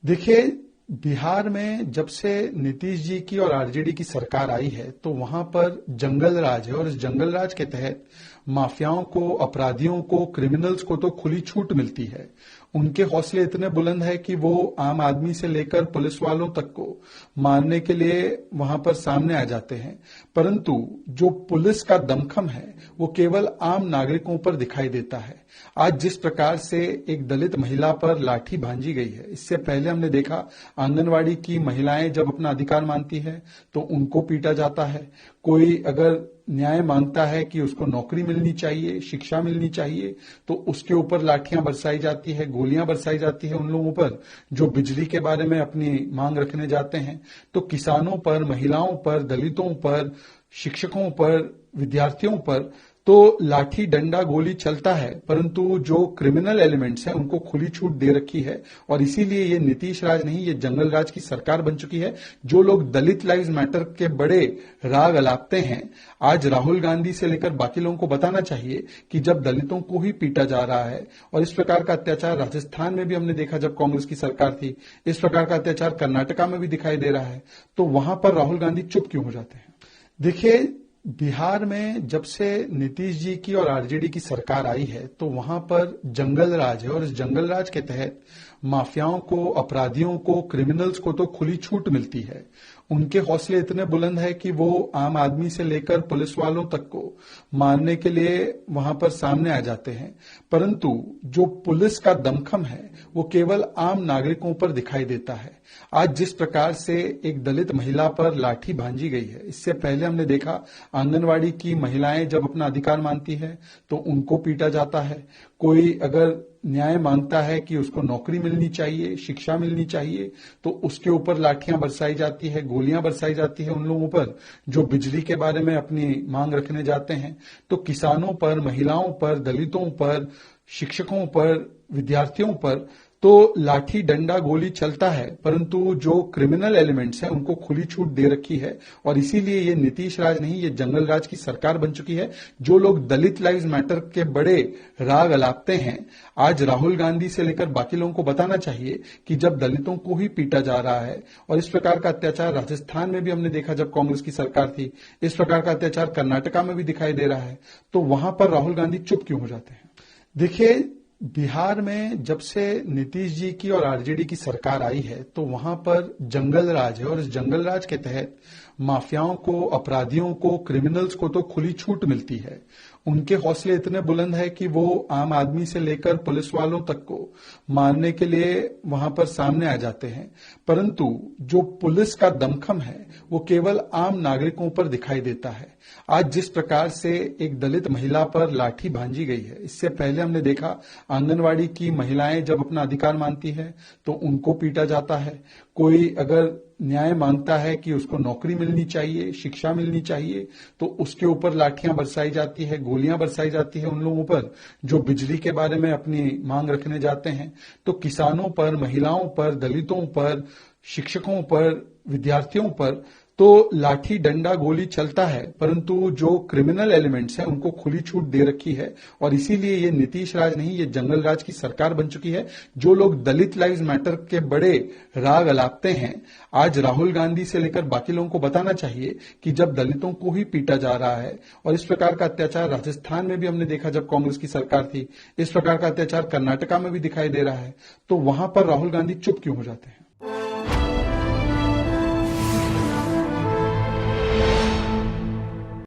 देखिए, बिहार में जब से नीतीश जी की और आरजेडी की सरकार आई है तो वहां पर जंगल राज है और इस जंगल राज के तहत माफियाओं को, अपराधियों को, क्रिमिनल्स को तो खुली छूट मिलती है। उनके हौसले इतने बुलंद है कि वो आम आदमी से लेकर पुलिस वालों तक को मारने के लिए वहां पर सामने आ जाते हैं। परंतु जो पुलिस का दमखम है वो केवल आम नागरिकों पर दिखाई देता है। आज जिस प्रकार से एक दलित महिला पर लाठी भांजी गई है, इससे पहले हमने देखा आंगनवाड़ी की महिलाएं जब अपना अधिकार मानती है तो उनको पीटा जाता है। कोई अगर न्याय मांगता है कि उसको नौकरी मिलनी चाहिए, शिक्षा मिलनी चाहिए, तो उसके ऊपर लाठियां बरसाई जाती है, गोलियां बरसाई जाती है उन लोगों पर जो बिजली के बारे में अपनी मांग रखने जाते हैं। तो किसानों पर, महिलाओं पर, दलितों पर, शिक्षकों पर, विद्यार्थियों पर तो लाठी डंडा गोली चलता है, परंतु जो क्रिमिनल एलिमेंट्स हैं उनको खुली छूट दे रखी है। और इसीलिए ये नीतीश राज नहीं, ये जंगल राज की सरकार बन चुकी है। जो लोग दलित लाइव्स मैटर के बड़े राग अलापते हैं, आज राहुल गांधी से लेकर बाकी लोगों को बताना चाहिए कि जब दलितों को ही पीटा जा रहा है और इस प्रकार का अत्याचार राजस्थान में भी हमने देखा जब कांग्रेस की सरकार थी, इस प्रकार का अत्याचार कर्नाटका में भी दिखाई दे रहा है, तो वहां पर राहुल गांधी चुप क्यों हो जाते हैं? देखिए, बिहार में जब से नीतीश जी की और आरजेडी की सरकार आई है तो वहां पर जंगल राज है और इस जंगल राज के तहत माफियाओं को, अपराधियों को, क्रिमिनल्स को तो खुली छूट मिलती है। उनके हौसले इतने बुलंद है कि वो आम आदमी से लेकर पुलिस वालों तक को मारने के लिए वहां पर सामने आ जाते हैं। परंतु जो पुलिस का दमखम है वो केवल आम नागरिकों पर दिखाई देता है। आज जिस प्रकार से एक दलित महिला पर लाठी भांजी गई है, इससे पहले हमने देखा आंगनवाड़ी की महिलाएं जब अपना अधिकार मानती है तो उनको पीटा जाता है। कोई अगर न्याय मांगता है कि उसको नौकरी मिलनी चाहिए, शिक्षा मिलनी चाहिए, तो उसके ऊपर लाठियां बरसाई जाती है, गोलियां बरसाई जाती है उन लोगों पर जो बिजली के बारे में अपनी मांग रखने जाते हैं। तो किसानों पर, महिलाओं पर, दलितों पर, शिक्षकों पर, विद्यार्थियों पर तो लाठी डंडा गोली चलता है, परंतु जो क्रिमिनल एलिमेंट्स हैं उनको खुली छूट दे रखी है। और इसीलिए ये नीतीश राज नहीं, ये जंगल राज की सरकार बन चुकी है। जो लोग दलित लाइव्स मैटर के बड़े राग अलापते हैं, आज राहुल गांधी से लेकर बाकी लोगों को बताना चाहिए कि जब दलितों को ही पीटा जा रहा है और इस प्रकार का अत्याचार राजस्थान में भी हमने देखा जब कांग्रेस की सरकार थी, इस प्रकार का अत्याचार कर्नाटका में भी दिखाई दे रहा है, तो वहां पर राहुल गांधी चुप क्यों हो जाते हैं? देखिए, बिहार में जब से नीतीश जी की और आरजेडी की सरकार आई है तो वहां पर जंगल राज है और इस जंगल राज के तहत माफियाओं को, अपराधियों को, क्रिमिनल्स को तो खुली छूट मिलती है। उनके हौसले इतने बुलंद है कि वो आम आदमी से लेकर पुलिस वालों तक को मारने के लिए वहां पर सामने आ जाते हैं। परंतु जो पुलिस का दमखम है वो केवल आम नागरिकों पर दिखाई देता है। आज जिस प्रकार से एक दलित महिला पर लाठी भांजी गई है, इससे पहले हमने देखा आंगनवाड़ी की महिलाएं जब अपना अधिकार मानती है तो उनको पीटा जाता है। कोई अगर न्याय मांगता है कि उसको नौकरी मिलनी चाहिए, शिक्षा मिलनी चाहिए, तो उसके ऊपर लाठियां बरसाई जाती है, गोलियां बरसाई जाती है उन लोगों पर जो बिजली के बारे में अपनी मांग रखने जाते हैं। तो किसानों पर, महिलाओं पर, दलितों पर, शिक्षकों पर, विद्यार्थियों पर तो लाठी डंडा गोली चलता है, परंतु जो क्रिमिनल एलिमेंट्स हैं उनको खुली छूट दे रखी है। और इसीलिए ये नीतीश राज नहीं, ये जंगल राज की सरकार बन चुकी है। जो लोग दलित लाइव्स मैटर के बड़े राग अलापते हैं, आज राहुल गांधी से लेकर बाकी लोगों को बताना चाहिए कि जब दलितों को ही पीटा जा रहा है और इस प्रकार का अत्याचार राजस्थान में भी हमने देखा जब कांग्रेस की सरकार थी, इस प्रकार का अत्याचार कर्नाटका में भी दिखाई दे रहा है, तो वहां पर राहुल गांधी चुप क्यों हो जाते हैं?